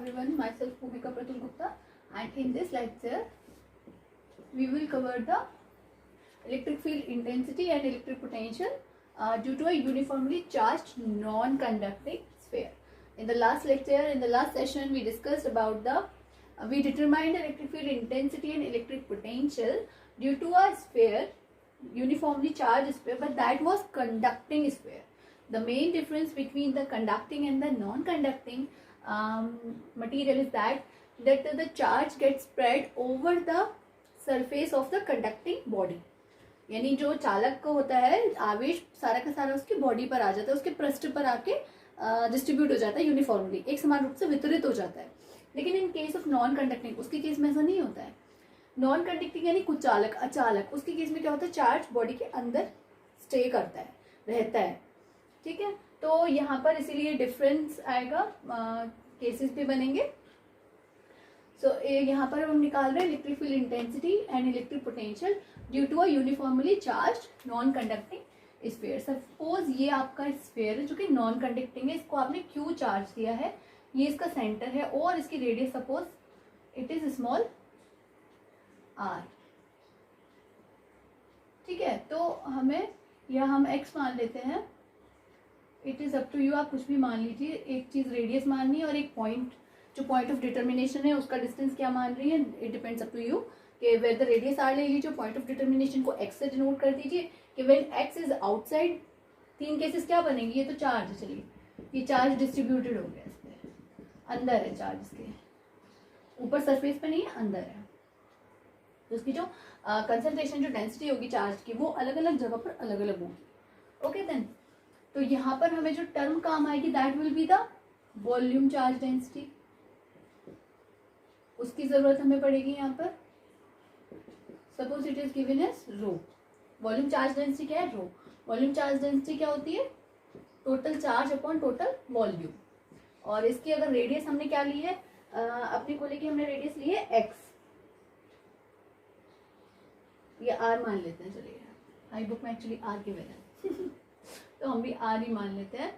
everyone, myself Bhumika Pratul Gupta, and in this lecture we will cover the electric field intensity and electric potential due to a uniformly charged non-conducting sphere. In the last lecture, in the last session, we discussed about we determined electric field intensity and electric potential due to a sphere, uniformly charged sphere, but that was conducting sphere. The main difference between the conducting and the non-conducting material is that the charge gets spread over the surface of the conducting body. यानी जो चालक को होता है आवेश सारा का सारा उसकी बॉडी पर आ जाता है, उसके पृष्ठ पर आके डिस्ट्रीब्यूट हो जाता है यूनिफॉर्मली, एक समान रूप से वितरित हो जाता है. लेकिन in case of non conducting, उसके केस में ऐसा नहीं होता है. नॉन कंडक्टिंग यानी कुचालक, अचालक, उसके केस में क्या होता है, चार्ज बॉडी के अंदर स्टे करता है, रहता है. ठीक है, तो यहाँ पर इसीलिए डिफरेंस आएगा, केसेस भी बनेंगे. सो यहाँ पर हम निकाल रहे हैं electric field intensity and electric potential due to a uniformly charged non conducting sphere. Suppose ये आपका स्फीयर है जो कि नॉन कंडक्टिंग है, इसको आपने क्यू चार्ज दिया है, ये इसका सेंटर है और इसकी radius suppose it is small R. ठीक है, तो हमें या हम एक्स मान लेते हैं, it is up to you, आप कुछ भी मान लीजिए. एक चीज रेडियस माननी है और एक पॉइंट, जो पॉइंट ऑफ डिटर्मिनेशन है उसका डिस्टेंस क्या मान रही है, it depends up to you. कि वेर द रेडियस आर ले लीजिए, पॉइंट ऑफ डिटर्मिनेशन को एक्स से डिनोट कर दीजिए कि व्हेन एक्स इज आउटसाइड. तीन केसेस क्या बनेंगे, ये तो चार्ज, चलिए ये चार्ज डिस्ट्रीब्यूटेड हो गया, इस पे अंदर है चार्ज, इसके ऊपर सरफेस पे नहीं है, अंदर है. तो उसकी जो कंसंट्रेशन, जो डेंसिटी होगी चार्ज की, वो अलग अलग जगह पर अलग अलग होगी. ओके देन, तो यहाँ पर हमें जो टर्म काम आएगी that will be the volume charge density. उसकी जरूरत हमें पड़ेगी यहाँ पर. Suppose it is given as rho. Volume charge density क्या है, रो. वॉल्यूम चार्ज डेंसिटी क्या होती है, total charge upon total volume. और इसकी अगर रेडियस हमने क्या ली है, अपने गोले की हमने रेडियस ली है एक्स, ये आर मान लेते हैं. चलिए, आई बुक में एक्चुअली आर की वजह तो हम भी आर ही मान लेते हैं.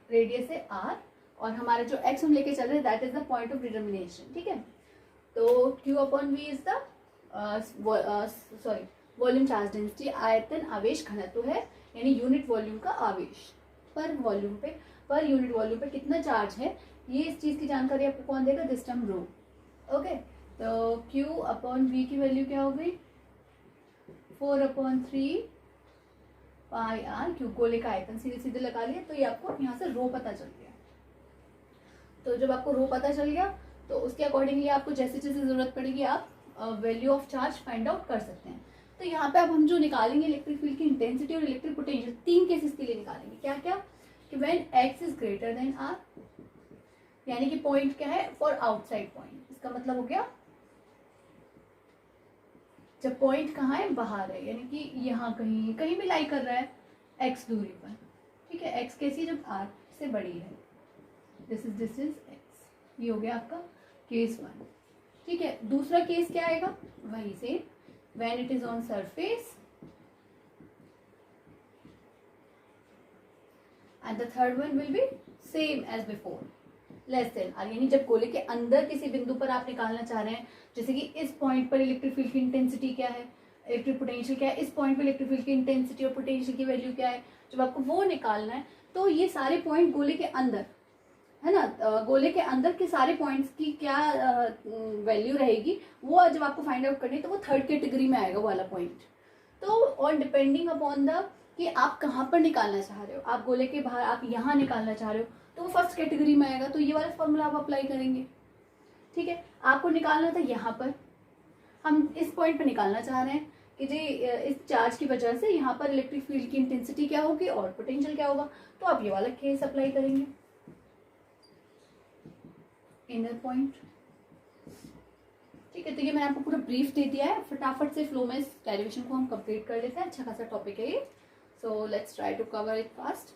रेडियस है आर और हमारा जो एक्स हम लेके चल रहे हैं that is the point of determination. ठीक है, तो Q upon V is the volume charge density. आयतन आवेश घनत्व है, यानी यूनिट वॉल्यूम का आवेश पर वॉल्यूम पे, पर यूनिट वॉल्यूम पे कितना चार्ज है, ये इस चीज की जानकारी आपको कौन देगा, दिस टर्म रो. ओके, तो क्यू अपॉन वी की वैल्यू क्या हो गई, 4/3 पाई आर. क्यू गोले का आयतन सीधे सीधे लगा लिया, तो ये आपको यहाँ से रो पता चल गया. तो जब आपको रो पता चल गया तो उसके अकॉर्डिंगली आपको जैसे जैसे जरूरत पड़ेगी आप value of charge find out कर सकते हैं. तो यहाँ पे अब हम जो निकालेंगे इलेक्ट्रिक फील्ड की इंटेंसिटी और इलेक्ट्रिक पोटेंशियल, तीन केसेस के लिए निकालेंगे. क्या क्या, कि when X is greater than R, यानी कि पॉइंट क्या है, फॉर आउटसाइड पॉइंट. इसका मतलब हो गया जब पॉइंट कहाँ है, बाहर है, यानी कि यहाँ कहीं कहीं भी लाई कर रहा है एक्स दूरी पर. ठीक है, एक्स कैसी, जब आर से बड़ी है. This is x. ये हो गया आपका केस 1. ठीक है, दूसरा केस क्या आएगा, वही से when it is on surface, and the third one will be same as before, less than R. यानी जब गोले के अंदर किसी बिंदु पर आप निकालना चाह रहे हैं, जैसे कि इस पॉइंट पर इलेक्ट्रिक फील्ड की इंटेंसिटी क्या है, इलेक्ट्रिक पोटेंशियल क्या है, इस पॉइंट पर इलेक्ट्रिक फील्ड की इंटेंसिटी और पोटेंशियल की वैल्यू क्या है, जब आपको वो निकालना है तो ये सारे पॉइंट गोले के अंदर है ना, गोले के अंदर के सारे पॉइंट्स की क्या वैल्यू रहेगी, वो जब आपको फाइंड आउट करनी है तो वो थर्ड कैटेगरी में आएगा वो वाला पॉइंट. तो और डिपेंडिंग अपॉन द कि आप कहाँ पर निकालना चाह रहे हो, आप गोले के बाहर आप यहाँ निकालना चाह रहे हो तो वो फर्स्ट कैटेगरी में आएगा. तो ये वाला फॉर्मूला आप अप्लाई करेंगे. ठीक है, आपको निकालना था यहाँ पर, हम इस पॉइंट पर निकालना चाह रहे हैं कि जी इस चार्ज की वजह से यहाँ पर इलेक्ट्रिक फील्ड की इंटेंसिटी क्या होगी और पोटेंशियल क्या होगा. तो आप ये वाला केस अप्लाई करेंगे, इनर पॉइंट. ठीक है, तो ये मैंने आपको पूरा ब्रीफ दे दिया है. फटाफट से फ्लो में इस डेरिवेशन को हम कंप्लीट कर लेते हैं. अच्छा खासा टॉपिक है ये, so let's try to cover it fast.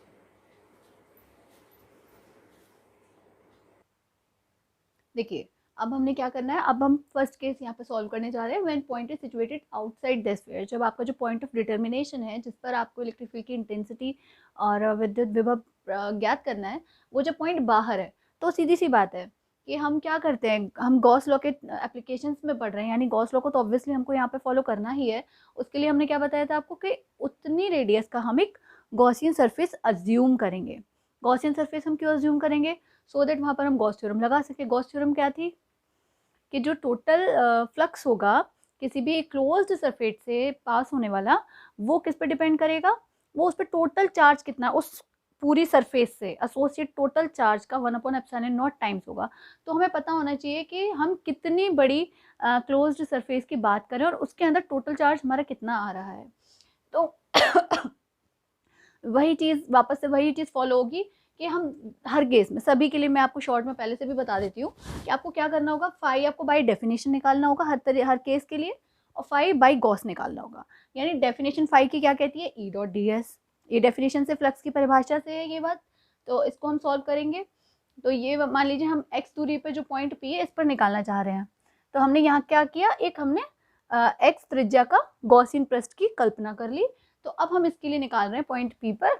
देखिए, अब हमने क्या करना है, अब हम फर्स्ट केस यहाँ पे सॉल्व करने जा रहे हैं. When point is situated outside the sphere, जब आपका जो पॉइंट ऑफ डिटर्मिनेशन है जिस पर आपको इलेक्ट्रिक फील्ड की इंटेंसिटी और विद्युत विभव ज्ञात करना है वो जो पॉइंट बाहर है। तो सीधी सी बात है कि हम क्या करते हैं, हम गॉस लॉ के एप्लीकेशंस में पढ़ रहे हैं, यानी गॉस लॉ को तो ऑब्वियसली हमको यहाँ पे फॉलो करना ही है। उसके लिए हमने क्या बताया था आपको कि उतनी रेडियस का हम एक गॉसियन सरफेस अज्यूम करेंगे। गॉसियन सरफेस हम क्यों अज्यूम करेंगे? सो दैट वहाँ पर हम गॉस थ्योरम लगा सके। गॉस थ्योरम क्या थी कि जो टोटल फ्लक्स होगा किसी भी क्लोज्ड सरफेस से पास होने वाला, वो किस पे डिपेंड करेगा? वो उस पर टोटल चार्ज कितना, उस पूरी सरफेस से एसोसिएट टोटल चार्ज का 1/ε0 टाइम्स होगा। तो हमें पता होना चाहिए कि हम कितनी बड़ी क्लोज्ड सरफेस की बात करें और उसके अंदर टोटल चार्ज हमारा कितना आ रहा है। तो वही चीज़ वापस से वही चीज़ फॉलो होगी कि हम हर केस में, सभी के लिए मैं आपको शॉर्ट में पहले से भी बता देती हूँ कि आपको क्या करना होगा। फाई आपको बाई डेफिनेशन निकालना होगा हर केस के लिए, और फाई बाई गॉस निकालना होगा। यानी डेफिनेशन फाई की क्या कहती है? ई डॉट डी एस। ये डेफिनेशन से फ्लक्स की परिभाषा से है ये बात। तो इसको हम सॉल्व करेंगे। तो ये मान लीजिए हम एक्स दूरी पे जो पॉइंट पी है इस पर निकालना चाह रहे हैं। तो हमने यहाँ क्या किया, एक हमने एक्स त्रिज्या का गॉसियन पृष्ठ की कल्पना कर ली। तो अब हम इसके लिए निकाल रहे हैं पॉइंट पी पर।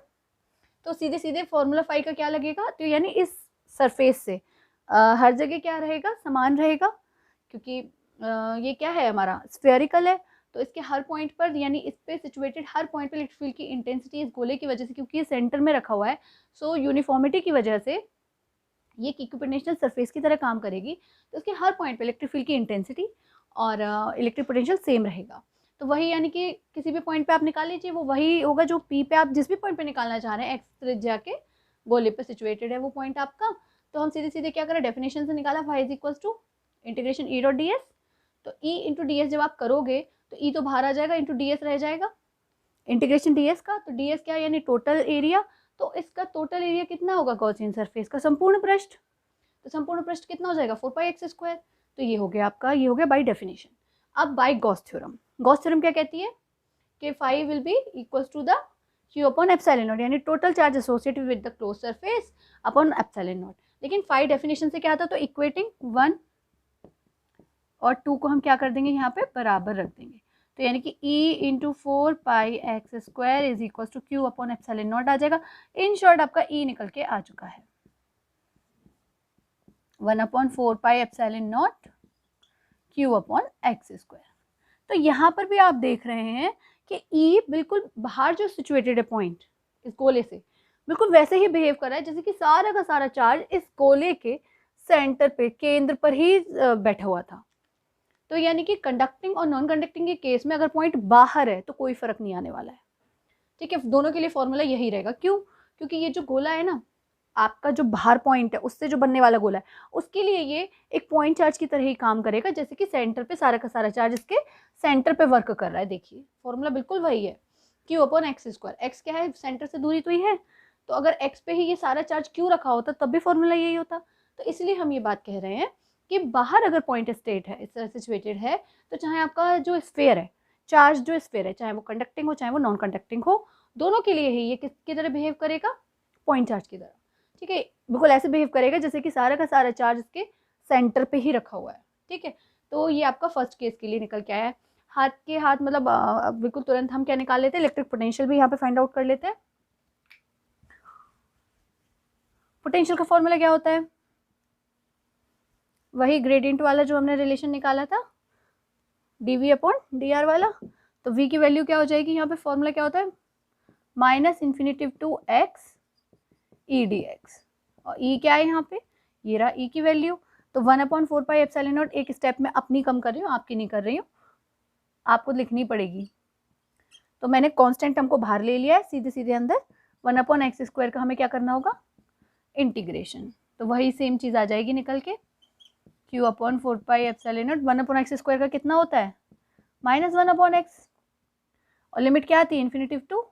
तो सीधे सीधे फॉर्मूला फाई का क्या लगेगा? तो यानी इस सरफेस से हर जगह क्या रहेगा? समान रहेगा, क्योंकि ये क्या है हमारा स्फेरिकल है। तो इसके हर पॉइंट पर, यानी इस पे सिचुएटेड हर पॉइंट पर इलेक्ट्रिक फील्ड की इंटेंसिटी इस गोले की वजह से, क्योंकि ये सेंटर में रखा हुआ है, सो यूनिफॉर्मिटी की वजह से ये इक्विपोटेंशियल सरफेस की तरह काम करेगी। तो इसके हर पॉइंट पे इलेक्ट्रिक फील्ड की इंटेंसिटी और इलेक्ट्रिक पोटेंशियल सेम रहेगा। तो वही यानी कि किसी भी पॉइंट पे आप निकाल लीजिए, वो वही होगा जो पी पे आप जिस भी पॉइंट पे निकालना चाह रहे हैं, एक्स त्रिज्या के गोले पे सिचुएटेड है वो पॉइंट आपका। तो हम सीधे सीधे क्या करें, डेफिनेशन से निकाला phi is equals to integration E dot D S. तो ई इंटू डी एस जब आप करोगे तो ई तो बाहर आ जाएगा, इंटू डी एस रह जाएगा इंटीग्रेशन डी एस का। तो डी एस क्या है? यानी टोटल एरिया। तो इसका टोटल एरिया कितना होगा गॉसियन सरफेस का? संपूर्ण पृष्ठ। तो संपूर्ण पृष्ठ कितना हो जाएगा? 4πx²। तो ये हो गया आपका, ये हो गया बाई डेफिनेशन। अब by Gauss theorem, Gauss theorem क्या कहती है कि phi will be equals to the q upon epsilon naught, यानी total charge associated with the close surface upon epsilon naught. लेकिन फाई डेफिनेशन से क्या आता? तो इक्वेटिंग 1 और 2 को हम क्या कर देंगे, यहाँ पे बराबर रख देंगे। तो यानी कि E into 4πx² is equal to q upon epsilon naught आ जाएगा। इन शॉर्ट आपका E निकल के आ चुका है 1/4πε0 क्यू अपॉन x²। तो यहाँ पर भी आप देख रहे हैं कि E बिल्कुल बाहर जो सिचुएटेड है पॉइंट इस गोले से, बिल्कुल वैसे ही बिहेव कर रहा है जैसे कि सारा का सारा चार्ज इस गोले के सेंटर पे, केंद्र पर ही बैठा हुआ था। तो यानी कि कंडक्टिंग और नॉन कंडक्टिंग के केस में अगर पॉइंट बाहर है तो कोई फर्क नहीं आने वाला है। ठीक है, दोनों के लिए फॉर्मूला यही रहेगा। क्यों? क्योंकि ये जो गोला है ना, आपका जो बाहर पॉइंट है उससे जो बनने वाला गोला है, उसके लिए ये एक पॉइंट चार्ज की तरह ही काम करेगा, जैसे कि सेंटर पे सारा का सारा चार्ज इसके सेंटर पे वर्क कर रहा है। देखिए फॉर्मूला बिल्कुल वही है, क्यू अपॉन x²। एक्स क्या है? सेंटर से दूरी तो ही है। तो अगर एक्स पे ही ये सारा चार्ज क्यों रखा होता तब भी फॉर्मूला यही होता। तो इसलिए हम ये बात कह रहे हैं कि बाहर अगर पॉइंट स्टेट है, इस तरह सिचुएटेड है, तो चाहे आपका जो स्फेयर है, चार्ज जो स्फेयर है, चाहे वो कंडक्टिंग हो चाहे वो नॉन कंडक्टिंग हो, दोनों के लिए ही ये किसकी तरह बिहेव करेगा? पॉइंट चार्ज की तरह। ठीक है, बिल्कुल ऐसे बिहेव करेगा जैसे कि सारा का सारा चार्ज इसके सेंटर पे ही रखा हुआ है। ठीक है, तो ये आपका फर्स्ट केस के लिए निकल के आया है। हाथ के हाथ मतलब बिल्कुल तुरंत हम क्या निकाल लेते हैं, इलेक्ट्रिक पोटेंशियल भी यहाँ पे फाइंड आउट कर लेते हैं। पोटेंशियल का फॉर्मूला क्या होता है? वही ग्रेडियंट वाला जो हमने रिलेशन निकाला था, dv अपॉन dr वाला। तो v की वैल्यू क्या हो जाएगी? यहाँ पे फॉर्मूला क्या होता है? -∞ to x e dx। और e क्या है यहाँ पे? ये रहा e की वैल्यू। तो 1/4πε0 एक स्टेप में अपनी कम कर रही हूँ, आपकी नहीं कर रही हूँ, आपको लिखनी पड़ेगी। तो मैंने कांस्टेंट टर्म को बाहर ले लिया है, सीधे सीधे अंदर 1/x² का हमें क्या करना होगा? इंटीग्रेशन। तो वही सेम चीज़ आ जाएगी निकल के, q अपॉन 4πε0 1/x² का कितना होता है? -1/x। और लिमिट क्या आती है? Infinitive to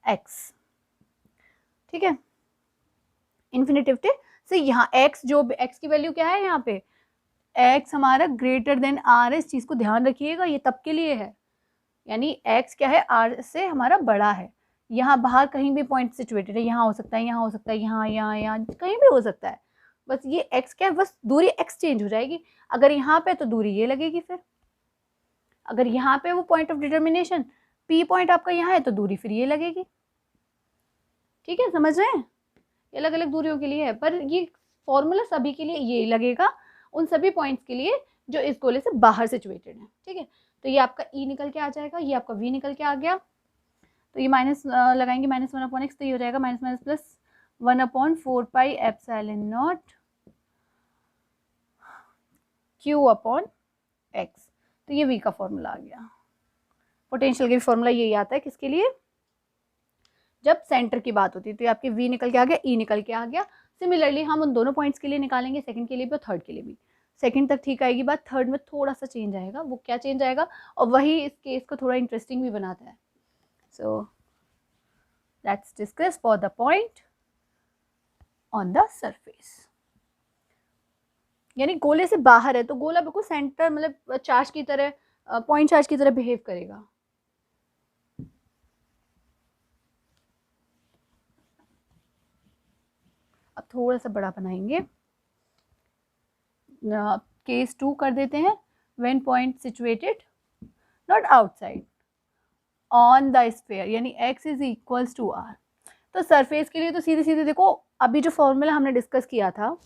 x। ठीक है, इन्फिनिटिव से यहाँ x, जो x की वैल्यू क्या है यहाँ पे? x हमारा ग्रेटर देन r है। इस चीज़ को ध्यान रखिएगा, ये तब के लिए है, यानी x क्या है? r से हमारा बड़ा है। यहाँ बाहर कहीं भी पॉइंट सिचुएटेड है, यहाँ हो सकता है, यहाँ हो सकता है, यहाँ यहाँ यहाँ कहीं भी हो सकता है। बस ये x क्या है? बस दूरी x चेंज हो जाएगी। अगर यहाँ पे तो दूरी ये लगेगी, फिर अगर यहाँ पे वो point of determination P point आपका यहाँ है तो दूरी फिर ये लगेगी। ठीक है, समझ रहे हैं? ये अलग अलग दूरियों के लिए है, पर ये फॉर्मूला सभी के लिए ये लगेगा, उन सभी पॉइंट्स के लिए जो इस गोले से बाहर सिचुएटेड है। ठीक है, तो ये आपका E निकल के आ जाएगा, ये आपका V निकल के आ गया, तो ये माइनस लगाएंगे, -1/x, तो ये हो जाएगा minus minus plus 1/4 pi epsilon not Q/x। तो ये V का फॉर्मूला आ गया। पोटेंशियल का भी फॉर्मूला यही आता है, किसके लिए? जब सेंटर की बात होती है। तो ये आपके V निकल के आ गया, E निकल के आ गया। सिमिलरली हम उन दोनों पॉइंट्स के लिए निकालेंगे, सेकंड के लिए भी और थर्ड के लिए भी। सेकंड तक ठीक आएगी बात, थर्ड में थोड़ा सा चेंज आएगा, वो क्या चेंज आएगा, और वही इस केस को थोड़ा इंटरेस्टिंग भी बनाता है। So let's discuss for the point on the surface. यानी गोले से बाहर है तो गोला बिल्कुल सेंटर, मतलब चार्ज की तरह, पॉइंट चार्ज की तरह बिहेव करेगा। अब थोड़ा सा बड़ा बनाएंगे, केस 2 कर देते हैं। When point situated not outside on the sphere, यानी x is equals to r। तो सरफेस के लिए तो सीधे सीधे देखो, अभी जो फॉर्मूला हमने डिस्कस किया था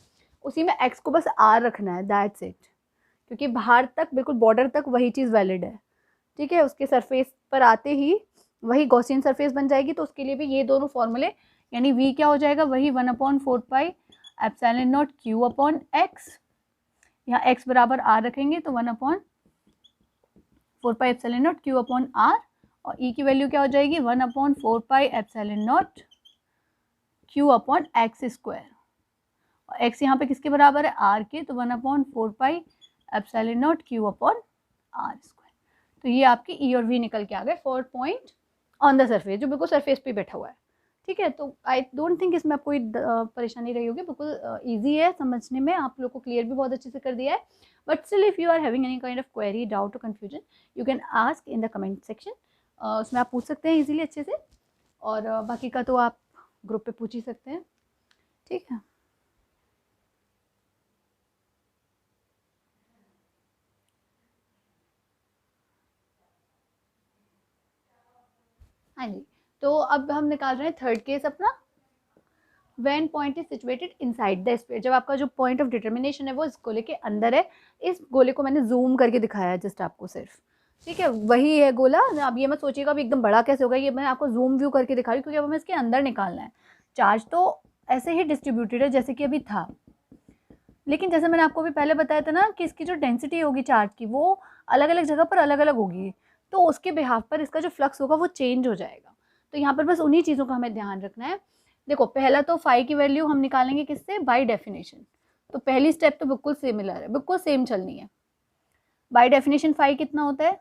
उसी में x को बस r रखना है, दैट्स इट, क्योंकि बाहर तक बिल्कुल बॉर्डर तक वही चीज़ वैलिड है। ठीक है, उसके सरफेस पर आते ही वही गॉसियन सरफेस बन जाएगी, तो उसके लिए भी ये दोनों फॉर्मूले, यानी v क्या हो जाएगा, वही 1/4 पाई एप्सिलॉन नॉट Q/x, यहाँ x बराबर r रखेंगे तो 1/4 पाई एप्सिलॉन नॉट Q/r, और e की वैल्यू क्या हो जाएगी, 1/4 pi epsilon not Q/x square, और x यहाँ पे किसके बराबर है, r के, तो 1/4 pi epsilon not Q/r square. तो ये आपके E और V निकल के आ गए for point on the surface, जो बिल्कुल सरफेस पे बैठा हुआ है। ठीक है, तो आई डोंट थिंक इसमें कोई परेशानी रही होगी, बिल्कुल ईजी है समझने में, आप लोग को क्लियर भी बहुत अच्छे से कर दिया है। But still if you are having any kind of query, doubt और confusion, you can ask in the comment section. उसमें आप पूछ सकते हैं इजीली अच्छे से, और बाकी का तो आप ग्रुप पे पूछ ही सकते हैं। ठीक है, हाँ जी। तो अब हम निकाल रहे हैं थर्ड केस अपना, when point is situated inside the sphere. जब आपका जो पॉइंट ऑफ डिटर्मिनेशन है वो इस गोले के अंदर है। इस गोले को मैंने जूम करके दिखाया है जस्ट आपको सिर्फ। ठीक है, वही है गोला। अब ये मत सोचिएगा अभी एकदम बड़ा कैसे होगा, ये मैं आपको जूम व्यू करके दिखा रही हूँ, क्योंकि अब हमें इसके अंदर निकालना है। चार्ज तो ऐसे ही डिस्ट्रीब्यूटेड है जैसे कि अभी था, लेकिन जैसे मैंने आपको भी पहले बताया था ना कि इसकी जो डेंसिटी होगी चार्ज की, वो अलग अलग जगह पर अलग अलग होगी, तो उसके बिहाफ पर इसका जो फ्लक्स होगा वो चेंज हो जाएगा। तो यहाँ पर बस उन्हीं चीज़ों का हमें ध्यान रखना है। देखो, पहला तो फाई की वैल्यू हम निकालेंगे किससे, बाय डेफिनेशन। तो पहली स्टेप तो बिल्कुल सिमिलर है, बिल्कुल सेम चलनी है। बाय डेफिनेशन फाई कितना होता है,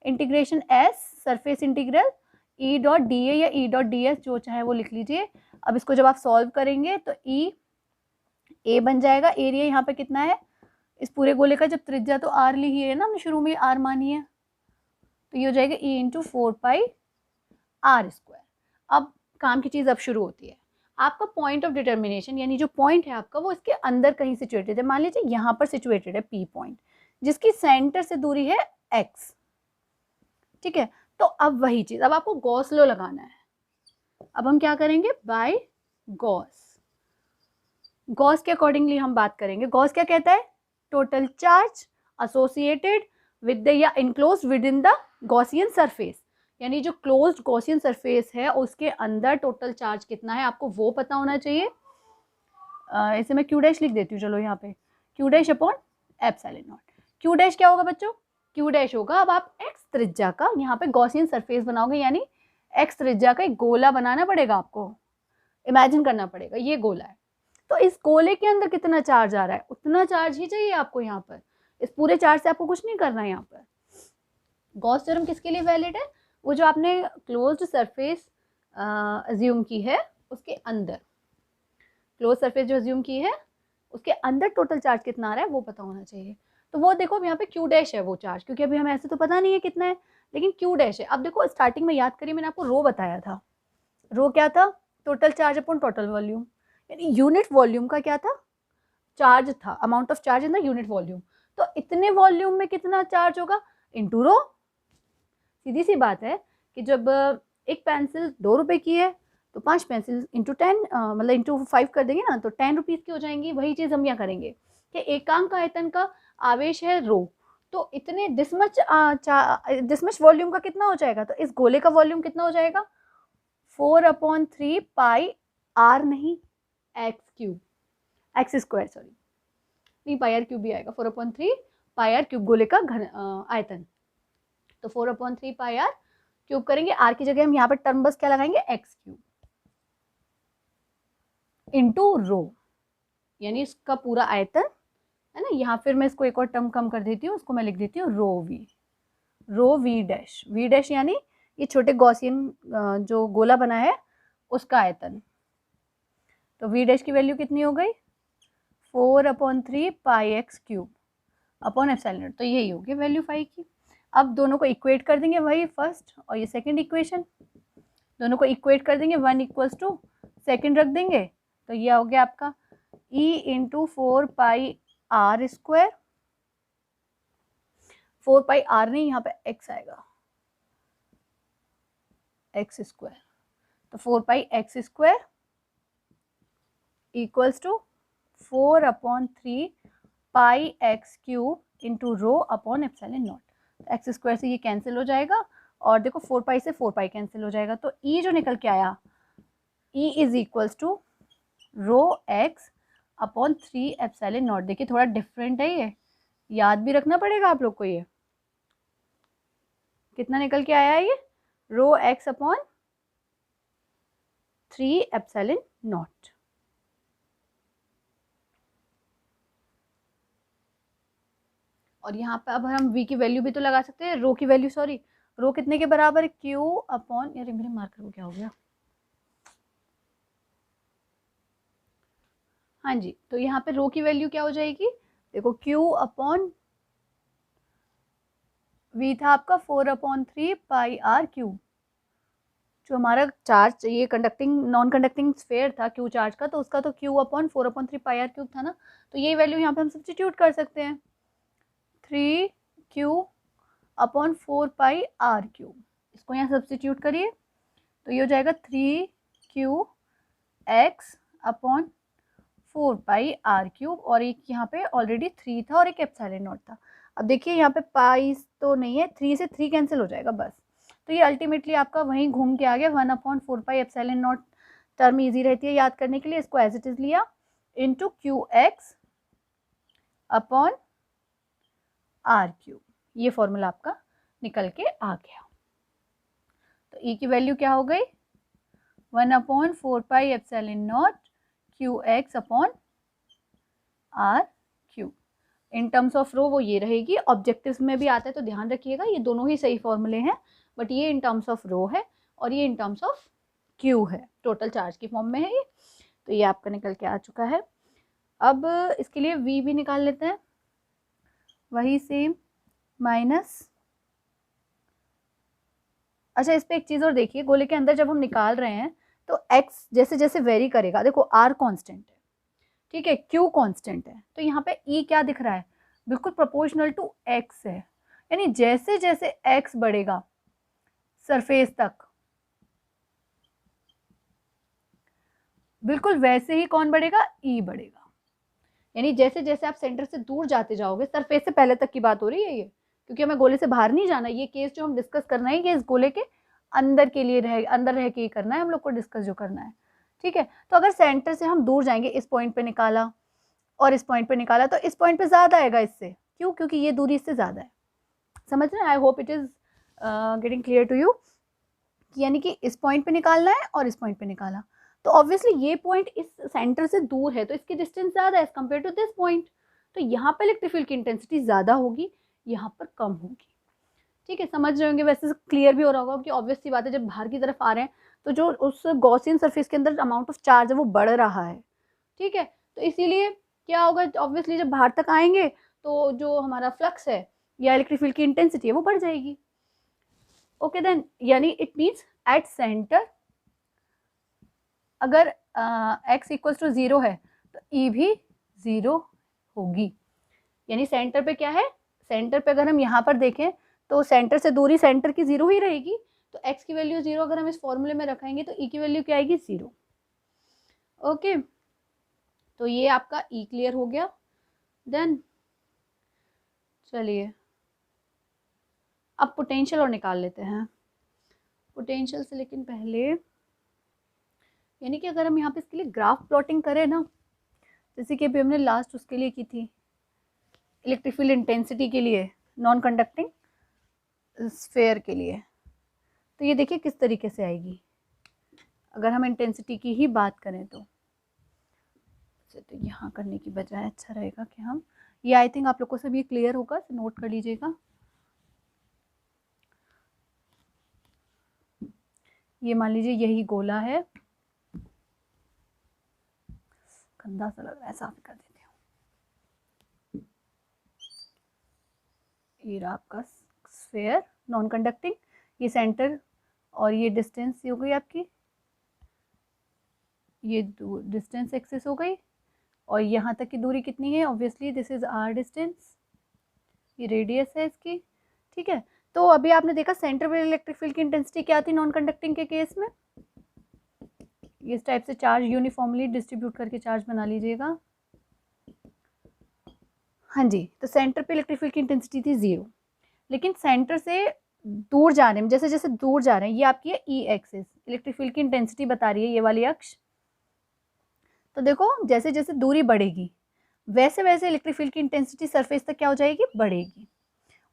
integration S surface integral E dot D A या ई डॉट डी एस, जो चाहे वो लिख लीजिए। अब इसको जब आप सॉल्व करेंगे तो ई ए बन जाएगा। एरिया यहाँ पे कितना है इस पूरे गोले का, जब त्रिज्या तो आर ली ही है ना, हमने शुरू में आर मानी है, तो ये हो जाएगा E into 4 pi are square. अब काम की चीज़ अब शुरू होती है। आपका पॉइंट ऑफ डिटर्मिनेशन, यानी जो पॉइंट है आपका वो इसके अंदर कहीं सिचुएटेड है। मान लीजिए यहाँ पर सिचुएटेड है पी पॉइंट, जिसकी सेंटर से दूरी है एक्स। ठीक है, तो अब वही चीज़, अब आपको गॉस लॉ लगाना है। अब हम क्या करेंगे, बाय गॉस, गॉस के अकॉर्डिंगली हम बात करेंगे। गॉस क्या कहता है, total charge associated with the या enclosed with in the Gaussian surface, यानी जो क्लोज्ड गॉसियन सरफेस है उसके अंदर टोटल चार्ज कितना है आपको वो पता होना चाहिए। इसे मैं क्यू डैश लिख देती हूँ, चलो यहाँ पे Q dash upon epsilon not. Q dash क्या होगा बच्चों, क्यू डैश होगा, अब आप एक्स त्रिज्या का यहाँ पे गॉसियन सरफेस बनाओगे, यानी एक्स त्रिज्या का एक गोला बनाना पड़ेगा आपको, इमेजिन करना पड़ेगा ये गोला है। तो इस गोले के अंदर कितना चार्ज आ रहा है, उतना चार्ज ही चाहिए आपको यहाँ पर। इस पूरे चार्ज से आपको कुछ नहीं करना है यहाँ पर। गॉस थ्योरम किसके लिए वैलिड है, वो जो आपने क्लोज्ड सरफेस अज्यूम की है उसके अंदर, क्लोज सरफेस जो अज्यूम की है उसके अंदर टोटल चार्ज कितना आ रहा है वो पता होना चाहिए। तो वो देखो अब यहाँ पे क्यू डैश है वो चार्ज, क्योंकि अभी हमें ऐसे तो पता नहीं है कितना है, लेकिन क्यू डैश है। अब देखो स्टार्टिंग में याद करिए मैंने आपको रो बताया था, रो क्या था, total charge upon total volume, यानी यूनिट वॉल्यूम का क्या था, चार्ज था, amount of charge in the unit volume. तो इतने वॉल्यूम में कितना चार्ज होगा इनटू रो। सीधी सी बात है कि जब एक पेंसिल 2 रुपए की है तो 5 पेंसिल इंटू 10 मतलब इंटू 5 कर देंगे ना, तो 10 रुपीज़ की हो जाएंगी। वही चीज़ हम यहाँ करेंगे कि एकांक आयतन का आवेश है रो, तो इतने दिस मच वॉल्यूम का कितना हो जाएगा, तो इस गोले का वॉल्यूम कितना हो जाएगा 4/3 पाई आर, नहीं एक्स स्क्वायर, सॉरी नहीं पाई आर क्यूब भी आएगा, 4/3 पाई आर क्यूब गोले का घन आयतन। तो 4/3 पाई आर क्यूब करेंगे, आर की जगह हम यहाँ पर टर्म बस क्या लगाएंगे एक्स क्यूब इंटू रो, यानी इसका पूरा आयतन है ना। यहाँ फिर मैं इसको एक और टर्म कम कर देती हूँ, उसको मैं लिख देती हूँ रो वी डैश यानी ये छोटे गॉसियन जो गोला बना है उसका आयतन। तो वी डैश की वैल्यू कितनी हो गई 4/3 pi x cube upon epsilon naught, तो यही होगी वैल्यू फाई की। अब दोनों को इक्वेट कर देंगे, वही फर्स्ट और ये सेकंड इक्वेशन, दोनों को इक्वेट कर देंगे, 1 = 2 रख देंगे, तो ये हो गया आपका E × 4 pi are square, 4 pi r नहीं, यहाँ पे x आएगा एक्स स्क्वायर, तो 4 pi x square = 4/3 pi x cube into rho upon epsilon naught. X square से ये कैंसिल हो जाएगा और देखो 4 पाई से 4 पाई कैंसिल हो जाएगा, तो E जो निकल के आया E = rho X upon 3 epsilon nought. देखिए थोड़ा डिफरेंट है, ये याद भी रखना पड़ेगा आप लोग को। ये कितना निकल के आया है, ये रो एक्स अपॉन 3 एप्सिलॉन नॉट। और यहाँ पे अब हम v की वैल्यू भी तो लगा सकते हैं, रो की वैल्यू, सॉरी रो कितने के बराबर है q अपॉन, यार मेरे मार्कर को क्या हो गया, हाँ जी, तो यहाँ पे रो की वैल्यू क्या हो जाएगी, देखो q अपॉन v था आपका 4/3 पाई आर क्यूब, जो हमारा चार्ज ये कंडक्टिंग नॉन कंडक्टिंग स्फेयर था क्यू चार्ज का, तो उसका तो q upon 4/3 pi R cube था ना, तो ये वैल्यू यहाँ पे हम सब्स्टिट्यूट कर सकते हैं 3q upon 4 pi R cube, इसको यहाँ सब्स्टिट्यूट करिए तो ये हो जाएगा 3q x upon 4 pi R cube, और एक यहाँ पे ऑलरेडी 3 था और एक एप्सिलॉन नॉट था। अब देखिए यहाँ पे पाई तो नहीं है, 3 से 3 कैंसिल हो जाएगा बस, तो ये अल्टीमेटली आपका वहीं घूम के आ गया 1/4 pi epsilon nought. Term easy रहती है याद करने के लिए, इसको एज इट इज लिया into QX upon are cube, ये फॉर्मूला आपका निकल के आ गया। तो E की वैल्यू क्या हो गई 1/4 pi epsilon naught QX upon are cube. In terms of rho वो ये रहेगी, ऑब्जेक्टिव्स में भी आता है तो ध्यान रखिएगा, ये दोनों ही सही फॉर्मूले हैं, बट ये इन टर्म्स ऑफ रो है और ये इन टर्म्स ऑफ क्यू है, टोटल चार्ज की फॉर्म में है ये। तो ये आपका निकल के आ चुका है। अब इसके लिए V भी निकाल लेते हैं, वही सेम माइनस, अच्छा इस पे एक चीज़ और देखिए, गोले के अंदर जब हम निकाल रहे हैं तो x जैसे जैसे वेरी करेगा, देखो r कांस्टेंट है, ठीक है, q कांस्टेंट है, तो यहाँ पे E क्या दिख रहा है, बिल्कुल प्रोपोर्शनल टू x है, यानी जैसे जैसे x बढ़ेगा सरफेस तक बिल्कुल वैसे ही कौन बढ़ेगा, E बढ़ेगा। यानी जैसे जैसे आप सेंटर से दूर जाते जाओगे, सरफेस से पहले तक की बात हो रही है ये, क्योंकि हमें गोले से बाहर नहीं जाना, ये केस जो हम डिस्कस करना है ये इस गोले के अंदर के लिए रहे, अंदर रह के ही करना है हम लोग को डिस्कस जो करना है, ठीक है। तो अगर सेंटर से हम दूर जाएंगे, इस पॉइंट पे निकाला और इस पॉइंट पे निकाला, तो इस पॉइंट पे ज़्यादा आएगा इससे, क्यों, क्योंकि ये दूरी इससे ज़्यादा है, समझ रहे हैं। I hope it is getting clear to you, यानी कि इस पॉइंट पे निकालना है और इस पॉइंट पे निकाला, तो ऑब्वियसली ये पॉइंट इस सेंटर से दूर है, तो इसकी डिस्टेंस ज़्यादा है as compare to this point, तो यहाँ पे इलेक्ट्रिक फील्ड की इंटेंसिटी ज़्यादा होगी, यहाँ पर कम होगी, ठीक है, समझ रहे होंगे। वैसे क्लियर भी हो रहा होगा कि ऑब्वियस सी बात है, जब बाहर की तरफ आ रहे हैं तो जो उस गॉसियन सरफेस के अंदर अमाउंट ऑफ चार्ज है वो बढ़ रहा है, ठीक है, तो इसीलिए क्या होगा, ऑब्वियसली जब बाहर तक आएंगे तो जो हमारा फ्लक्स है या इलेक्ट्रिक फील्ड की इंटेंसिटी है वो बढ़ जाएगी। ओके देन, यानी इट मीन्स एट सेंटर अगर x = 0 है तो E भी 0 होगी, यानी सेंटर पे क्या है, सेंटर पे अगर हम यहाँ पर देखें तो सेंटर से दूरी सेंटर की 0 ही रहेगी, तो x की वैल्यू 0 अगर हम इस फॉर्मूले में रखेंगे तो e की वैल्यू क्या आएगी 0। ओके, तो ये आपका e क्लियर हो गया। देन चलिए अब पोटेंशियल और निकाल लेते हैं। पोटेंशियल से लेकिन पहले, यानी कि अगर हम यहाँ पे इसके लिए ग्राफ प्लॉटिंग करें ना, जैसे कि अभी हमने लास्ट उसके लिए की थी इलेक्ट्रिक फील्ड इंटेंसिटी के लिए, नॉन कंडक्टिंग स्फेयर के लिए, तो ये देखिए किस तरीके से आएगी अगर हम इंटेंसिटी की ही बात करें तो यहाँ करने की बजाय अच्छा रहेगा कि हम ये, आई थिंक आप लोग को सब ये क्लियर होगा, तो नोट कर लीजिएगा। ये मान लीजिए यही गोला है, गंदा सा लग रहा है, साफ कर देते हैं। ये रहा आपका स्फेयर नॉन कंडक्टिंग, ये सेंटर और ये डिस्टेंस हो गई आपकी, ये डिस्टेंस एक्सिस हो गई, और यहाँ तक की दूरी कितनी है, obviously this is R distance, ये रेडियस है इसकी। ठीक है, तो अभी आपने देखा सेंटर पे इलेक्ट्रिक फील्ड की इंटेंसिटी क्या थी नॉन कंडक्टिंग के केस में, इस टाइप से चार्ज यूनिफॉर्मली डिस्ट्रीब्यूट करके चार्ज बना लीजिएगा। हाँ जी, तो सेंटर पे इलेक्ट्रिक फील्ड की इंटेंसिटी थी 0, लेकिन सेंटर से दूर जा रहे हैं, जैसे जैसे दूर जा रहे हैं, ये आपकी है ई एक्सिस, इलेक्ट्रिक फील्ड की इंटेंसिटी बता रही है ये वाली अक्ष। तो देखो जैसे जैसे दूरी बढ़ेगी वैसे वैसे इलेक्ट्रिक फील्ड की इंटेंसिटी सरफेस तक क्या हो जाएगी, बढ़ेगी।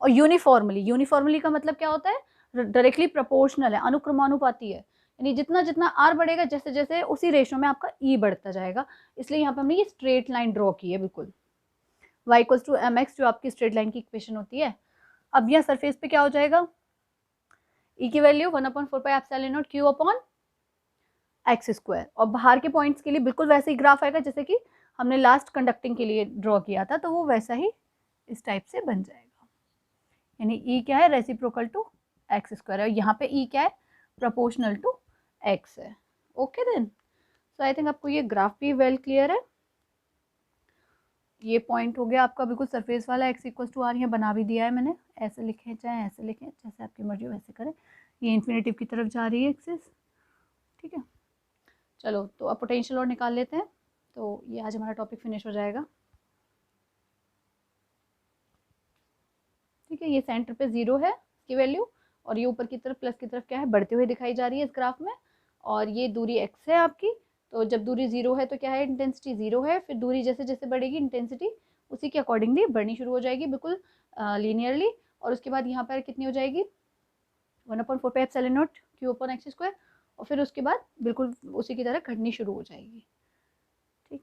और यूनिफॉर्मली, यूनिफॉर्मली का मतलब क्या होता है, डायरेक्टली प्रोपोर्शनल है, अनुक्रमानुपाती है, यानी जितना जितना आर बढ़ेगा जैसे जैसे उसी रेशो में आपका ई बढ़ता जाएगा। इसलिए यहाँ पे हमने ये स्ट्रेट लाइन ड्रॉ की है बिल्कुल, y equals to M X जो आपकी स्ट्रेट लाइन की इक्वेशन होती है। अब यहाँ सरफेस पे क्या हो जाएगा, ई की वैल्यू 1/4πε/q/x², और बाहर के पॉइंट्स के लिए बिल्कुल वैसे ही ग्राफ आएगा जैसे कि हमने लास्ट कंडक्टिंग के लिए ड्रॉ किया था, तो वो वैसा ही इस टाइप से बन जाएगा। यानी ई क्या है, रेसिप्रोकल टू x² है, और यहाँ पे ई क्या है, प्रोपोर्शनल टू x है। Okay then, so I think आपको ये ग्राफ भी वेल क्लियर है। ये पॉइंट हो गया आपका बिल्कुल सरफेस वाला, x इक्वल टू आर यहाँ बना भी दिया है मैंने, ऐसे लिखें चाहे ऐसे लिखें, जैसे आपकी मर्जी वैसे करें। ये इन्फिनेटिव की तरफ जा रही है एक्सिस। ठीक है, चलो तो अब पोटेंशियल और निकाल लेते हैं, तो ये आज हमारा टॉपिक फिनिश हो जाएगा। ठीक है, ये सेंटर पे 0 है की वैल्यू, और ये ऊपर की तरफ प्लस की तरफ क्या है, बढ़ते हुए दिखाई जा रही है इस ग्राफ में, और ये दूरी x है आपकी। तो जब दूरी 0 है तो क्या है, इंटेंसिटी 0 है, फिर दूरी जैसे जैसे बढ़ेगी इंटेंसिटी उसी के अकॉर्डिंगली बढ़नी शुरू हो जाएगी, बिल्कुल लीनियरली। और उसके बाद यहाँ पर कितनी हो जाएगी, 1/4πε/0q/x², और फिर उसके बाद बिल्कुल उसी की तरह घटनी शुरू हो जाएगी। ठीक,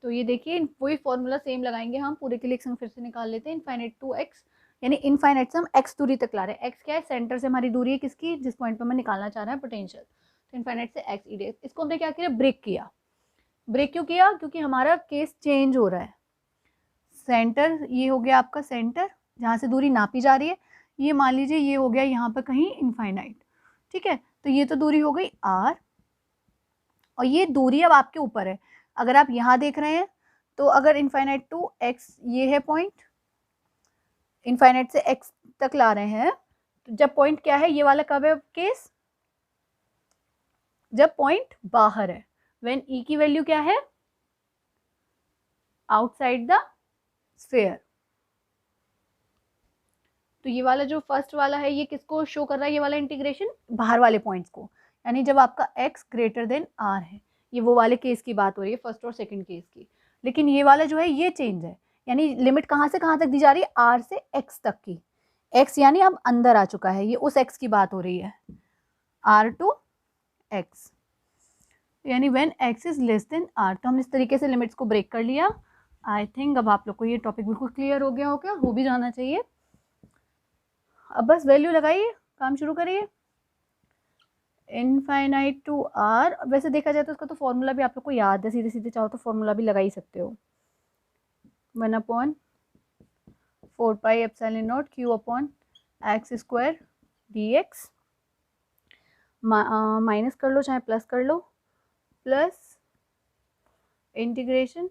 तो ये देखिए वही फॉर्मूला सेम लगाएंगे हम पूरे के लिए, एक संग फिर से निकाल लेते हैं। इनफाइनाइट टू x, यानी इनफाइनाइट से हम x दूरी तक ला रहे हैं। x क्या है, सेंटर से हमारी दूरी है किसकी, जिस पॉइंट पर मैं निकालना चाह रहा है पोटेंशियल। तो इनफाइनाइट से x ई, इसको हमने क्या किया, ब्रेक किया। ब्रेक क्यों किया, क्योंकि हमारा केस चेंज हो रहा है। सेंटर ये हो गया आपका सेंटर जहाँ से दूरी नापी जा रही है, ये मान लीजिए ये हो गया यहाँ पर कहीं इनफाइनाइट। ठीक है, तो ये तो दूरी हो गई r, और ये दूरी अब आपके ऊपर है। अगर आप यहाँ देख रहे हैं तो अगर इनफाइनाइट टू x ये है पॉइंट, इनफाइनाइट से x तक ला रहे हैं, तो जब पॉइंट क्या है, ये वाला कब है केस, जब पॉइंट बाहर है, व्हेन e की वैल्यू क्या है, आउटसाइड द स्फीयर। तो ये वाला जो फर्स्ट वाला है ये किसको शो कर रहा है, ये वाला इंटीग्रेशन बाहर वाले पॉइंट्स को, यानी जब आपका x ग्रेटर देन r है, ये वो वाले केस की बात हो रही है, फर्स्ट और सेकंड केस की। लेकिन ये वाला जो है ये चेंज है, यानी लिमिट कहाँ से कहाँ तक दी जा रही है, r से x तक की। x यानी अब अंदर आ चुका है, ये उस x की बात हो रही है, r टू x, यानी when x is less than r। तो हमने इस तरीके से लिमिट्स को ब्रेक कर लिया। आई थिंक अब आप लोग को ये टॉपिक बिल्कुल क्लियर हो गया होगा, हो भी जाना चाहिए। अब बस वैल्यू लगाइए, काम शुरू करिए। इनफाइनाइट टू r, वैसे देखा जाए तो उसका तो फॉर्मूला भी आप लोग को याद है, सीधे सीधे चाहो तो फॉर्मूला भी लगा ही सकते हो, 1/4πε/0q/x² dx, माइनस कर लो चाहे प्लस कर लो, plus integration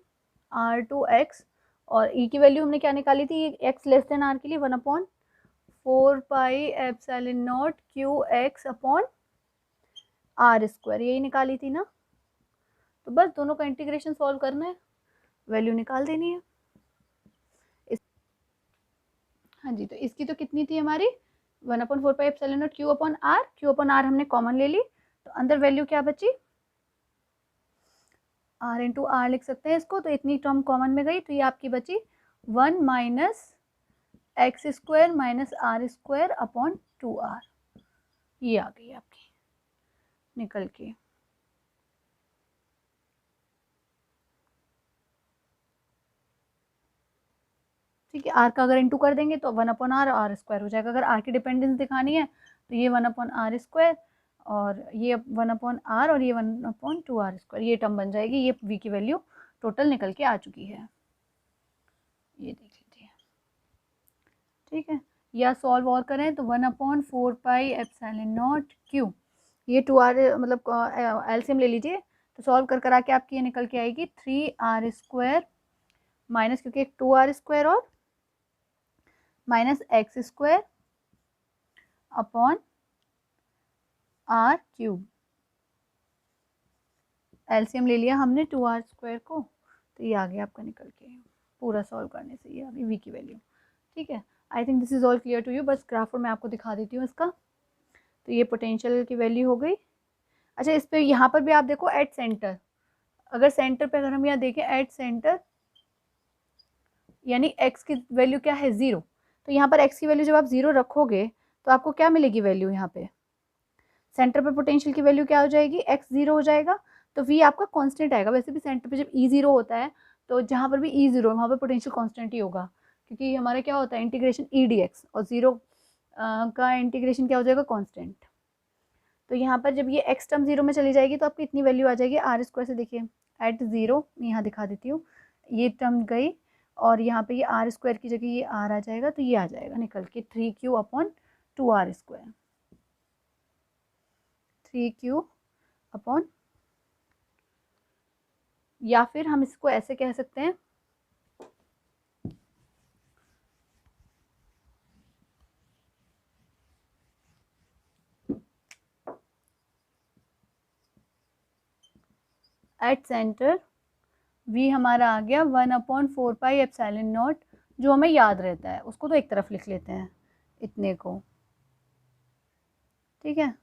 r to x, और ई की वैल्यू हमने क्या निकाली थी एक्स लेस देन आर के लिए 1/4πε0 q x upon r square, यही निकाली थी ना। तो बस दोनों का इंटीग्रेशन सॉल्व करना है, वैल्यू निकाल देनी है। हाँ जी, तो इसकी तो कितनी थी हमारी 1/4πε0 q upon r, q upon r हमने कॉमन ले ली, तो अंदर वैल्यू क्या बची आर इंटू आर लिख सकते हैं इसको, तो इतनी टर्म कॉमन में गई, तो ये आपकी बची 1 minus X square minus R square upon 2r, ये आ गई आपकी निकल के। ठीक है, आर का अगर इंटू कर देंगे तो 1/r आर स्क्वायर हो जाएगा। अगर आर की डिपेंडेंस दिखानी है तो ये 1/r स्क्वायर और ये 1/r और ये 1/2r स्क्वायर, ये टर्म बन जाएगी। ये v की वैल्यू टोटल निकल के आ चुकी है, ये देख लीजिए। ठीक है, या सॉल्व और करें तो 1/4πε0 क्यू, ये 2r मतलब एलसीएम ले लीजिए, तो सॉल्व कर कर आके आपकी ये निकल के आएगी 3r स्क्वायर माइनस, क्योंकि एक 2r स्क्वायर और minus X square upon are cube. LCM ले लिया हमने 2r स्क्वायर को, तो ये आ गया आपका निकल के, पूरा सॉल्व करने से ये आ गई v की वैल्यू। ठीक है, I think this is all clear to you. बस ग्राफ मैं आपको दिखा देती हूँ इसका। तो ये पोटेंशियल की वैल्यू हो गई। अच्छा, इस पे यहाँ पर भी आप देखो एट सेंटर, अगर सेंटर पे अगर हम यहाँ देखें एट सेंटर, यानी x की वैल्यू क्या है 0, तो यहाँ पर x की वैल्यू जब आप 0 रखोगे तो आपको क्या मिलेगी वैल्यू, यहाँ पे सेंटर पे पोटेंशियल की वैल्यू क्या हो जाएगी x 0 हो जाएगा, तो v आपका कांस्टेंट आएगा। वैसे भी सेंटर पे जब e 0 होता है तो जहाँ पर भी e 0 वहाँ पर पोटेंशियल कांस्टेंट ही होगा, क्योंकि हमारा क्या होता है इंटीग्रेशन e dx, और 0 का इंटीग्रेशन क्या हो जाएगा कांस्टेंट। तो यहाँ पर जब ये x टर्म 0 में चली जाएगी तो आपकी इतनी वैल्यू आ जाएगी आर स्क्वायर से। देखिए एट 0, यहाँ दिखा देती हूँ, ये टर्म गई और यहाँ पे ये आर स्क्वायर की जगह ये आर आ जाएगा, तो ये आ जाएगा निकल के 3q upon 2r square, 3q upon, या फिर हम इसको ऐसे कह सकते हैं एट सेंटर v हमारा आ गया 1/4πε0, जो हमें याद रहता है उसको तो एक तरफ लिख लेते हैं इतने को। ठीक है,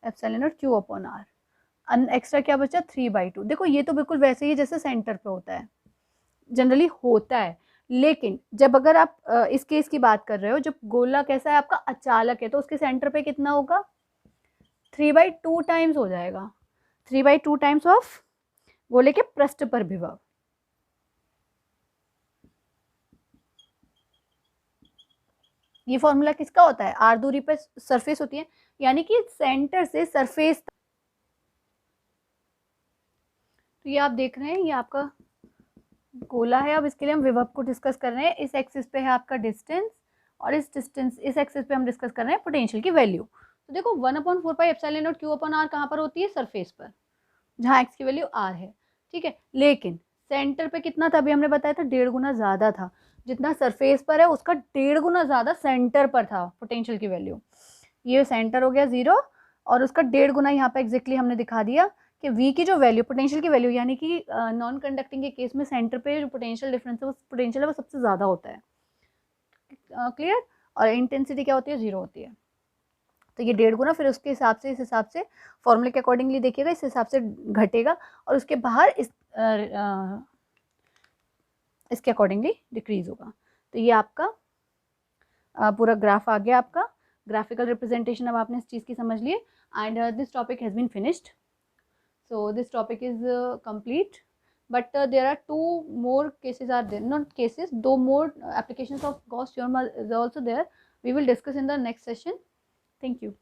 epsilon Q upon R, extra क्या बचा 3/2। देखो ये तो बिल्कुल वैसे ही जैसे सेंटर पे होता है, जनरली होता है, लेकिन जब अगर आप इस केस की बात कर रहे हो, जब गोला कैसा है आपका अचालक है, तो उसके सेंटर पे कितना होगा 3/2 टाइम्स हो जाएगा, 3/2 टाइम्स ऑफ गोले के पृष्ठ पर विभव। ये फॉर्मूला किसका होता है, आर दूरी पर सरफेस होती है, यानी कि सेंटर से सरफेस। तो ये आप देख रहे हैं ये आपका गोला है। अब इसके लिए हम विभव को डिस्कस कर रहे हैं। इस एक्सिस पे है आपका डिस्टेंस और इस एक्सिस पे हम डिस्कस कर रहे हैं पोटेंशियल की वैल्यू। तो देखो 1/4πε0 क्यू अपॉन आर कहाँ पर होती है, सरफेस पर, जहाँ एक्स की वैल्यू आर है। ठीक है, लेकिन सेंटर पे कितना था, अभी हमने बताया था 1.5 गुना ज़्यादा था, जितना सरफेस पर है उसका 1.5 गुना ज़्यादा सेंटर पर था पोटेंशियल की वैल्यू। ये सेंटर हो गया 0 और उसका 1.5 गुना यहाँ पे एग्जैक्टली हमने दिखा दिया कि v की जो वैल्यू पोटेंशियल की वैल्यू, यानी कि नॉन कंडक्टिंग के केस में सेंटर पे जो पोटेंशियल डिफरेंस है, वो पोटेंशियल है वो सबसे ज़्यादा होता है। क्लियर, और इंटेंसिटी क्या होती है 0 होती है। तो ये 1.5 गुना, फिर उसके हिसाब से, इस हिसाब से फॉर्मूले के अकॉर्डिंगली देखिएगा, इस हिसाब से घटेगा और उसके बाहर इसके अकॉर्डिंगली डिक्रीज होगा। तो ये आपका पूरा ग्राफ आ गया, आपका ग्राफिकल रिप्रेजेंटेशन। अब आपने इस चीज़ की समझ लिए, and this topic has been finished, so this topic is complete, but there are 2 more cases are there, not cases, 2 more applications of Gauss theorem is also there. We will discuss in the next session. Thank you.